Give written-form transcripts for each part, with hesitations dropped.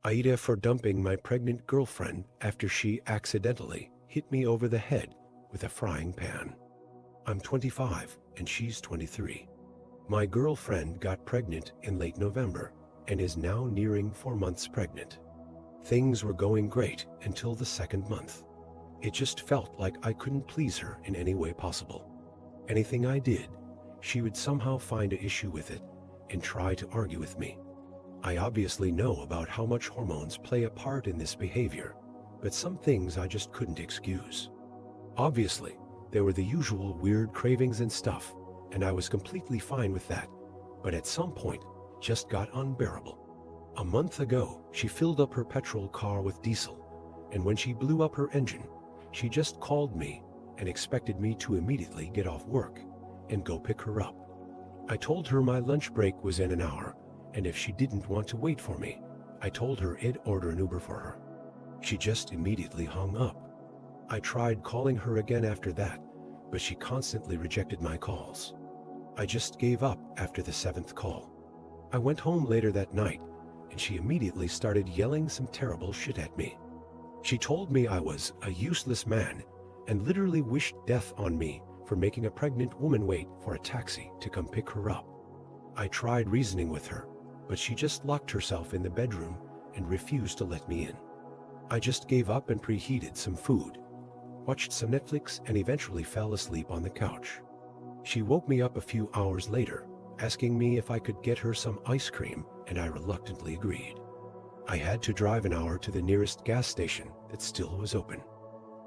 AITA for dumping my pregnant girlfriend after she accidentally hit me over the head with a frying pan. I'm 25 and she's 23. My girlfriend got pregnant in late November and is now nearing 4 months pregnant. Things were going great until the second month. It just felt like I couldn't please her in any way possible. Anything I did, she would somehow find an issue with it and try to argue with me. I obviously know about how much hormones play a part in this behavior, but some things I just couldn't excuse. Obviously, there were the usual weird cravings and stuff, and I was completely fine with that, but at some point, just got unbearable. A month ago, she filled up her petrol car with diesel, and when she blew up her engine, she just called me and expected me to immediately get off work and go pick her up. I told her my lunch break was in an hour, and if she didn't want to wait for me, I told her I'd order an Uber for her. She just immediately hung up. I tried calling her again after that, but she constantly rejected my calls. I just gave up after the 7th call. I went home later that night, and she immediately started yelling some terrible shit at me. She told me I was a useless man and literally wished death on me for making a pregnant woman wait for a taxi to come pick her up. I tried reasoning with her, but she just locked herself in the bedroom and refused to let me in. I just gave up and preheated some food, watched some Netflix, and eventually fell asleep on the couch. She woke me up a few hours later, asking me if I could get her some ice cream, and I reluctantly agreed. I had to drive an hour to the nearest gas station that still was open.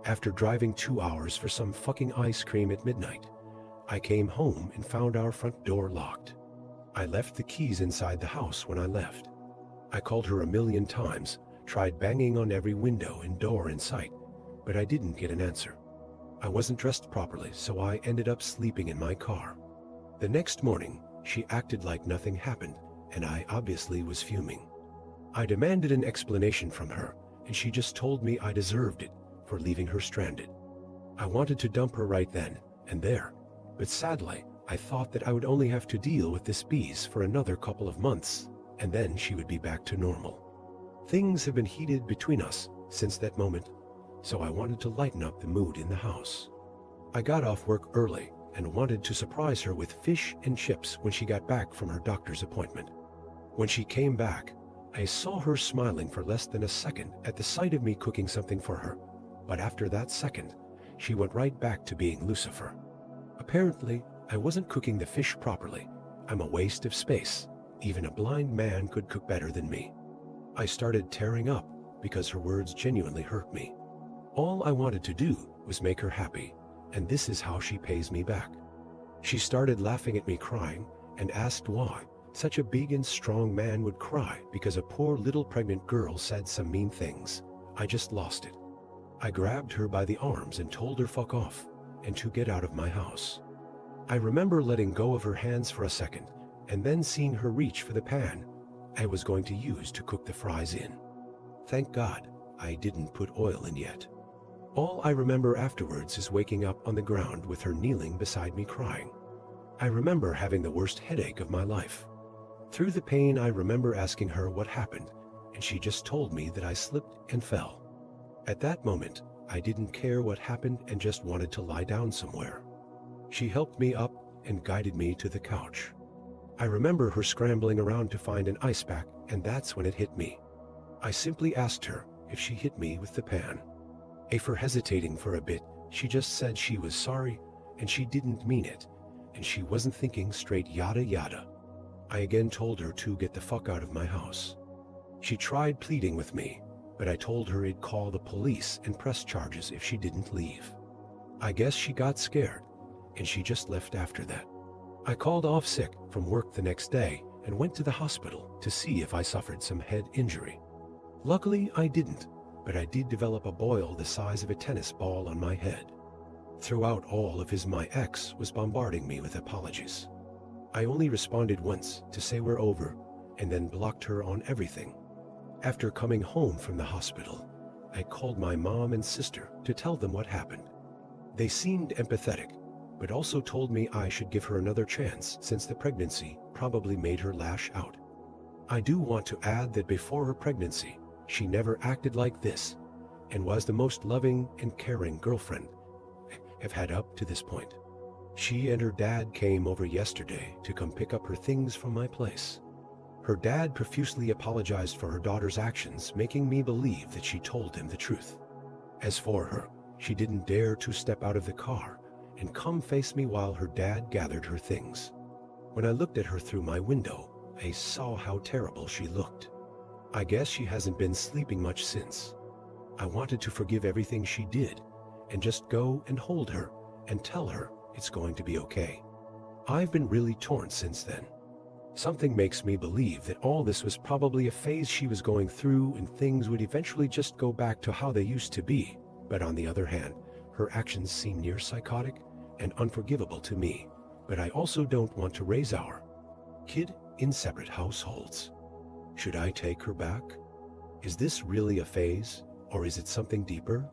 After driving 2 hours for some fucking ice cream at midnight, I came home and found our front door locked. I left the keys inside the house when I left. I called her a million times, tried banging on every window and door in sight, but I didn't get an answer. I wasn't dressed properly, so I ended up sleeping in my car. The next morning, she acted like nothing happened, and I obviously was fuming. I demanded an explanation from her, and she just told me I deserved it for leaving her stranded. I wanted to dump her right then and there, but sadly, I thought that I would only have to deal with this beast for another couple of months, and then she would be back to normal. Things have been heated between us since that moment, so I wanted to lighten up the mood in the house. I got off work early and wanted to surprise her with fish and chips when she got back from her doctor's appointment. When she came back, I saw her smiling for less than a second at the sight of me cooking something for her, but after that second, she went right back to being Lucifer. Apparently, I wasn't cooking the fish properly. I'm a waste of space. Even a blind man could cook better than me. I started tearing up because her words genuinely hurt me. All I wanted to do was make her happy, and this is how she pays me back. She started laughing at me crying and asked why such a big and strong man would cry because a poor little pregnant girl said some mean things. I just lost it. I grabbed her by the arms and told her fuck off and to get out of my house. I remember letting go of her hands for a second and then seeing her reach for the pan I was going to use to cook the fries in. Thank God I didn't put oil in yet. All I remember afterwards is waking up on the ground with her kneeling beside me crying. I remember having the worst headache of my life. Through the pain, I remember asking her what happened, and she just told me that I slipped and fell. At that moment, I didn't care what happened and just wanted to lie down somewhere. She helped me up and guided me to the couch. I remember her scrambling around to find an ice pack, and that's when it hit me. I simply asked her if she hit me with the pan. For hesitating for a bit, she just said she was sorry and she didn't mean it, and she wasn't thinking straight, yada yada. I again told her to get the fuck out of my house. She tried pleading with me, but I told her I'd call the police and press charges if she didn't leave. I guess she got scared, and she just left after that. I called off sick from work the next day and went to the hospital to see if I suffered some head injury. Luckily, I didn't, but I did develop a boil the size of a tennis ball on my head. Throughout all of his, my ex was bombarding me with apologies. I only responded once to say we're over, and then blocked her on everything. After coming home from the hospital, I called my mom and sister to tell them what happened. They seemed empathetic, but also told me I should give her another chance since the pregnancy probably made her lash out. I do want to add that before her pregnancy, She never acted like this and was the most loving and caring girlfriend I've had up to this point. She and her dad came over yesterday to come pick up her things from my place. Her dad profusely apologized for her daughter's actions, making me believe that she told him the truth. As for her, she didn't dare to step out of the car and come face me while her dad gathered her things. When I looked at her through my window, I saw how terrible she looked. I guess she hasn't been sleeping much since. I wanted to forgive everything she did and just go and hold her and tell her it's going to be okay. I've been really torn since then. Something makes me believe that all this was probably a phase she was going through and things would eventually just go back to how they used to be. But on the other hand, her actions seem near psychotic and unforgivable to me. But I also don't want to raise our kid in separate households. Should I take her back? Is this really a phase, or is it something deeper?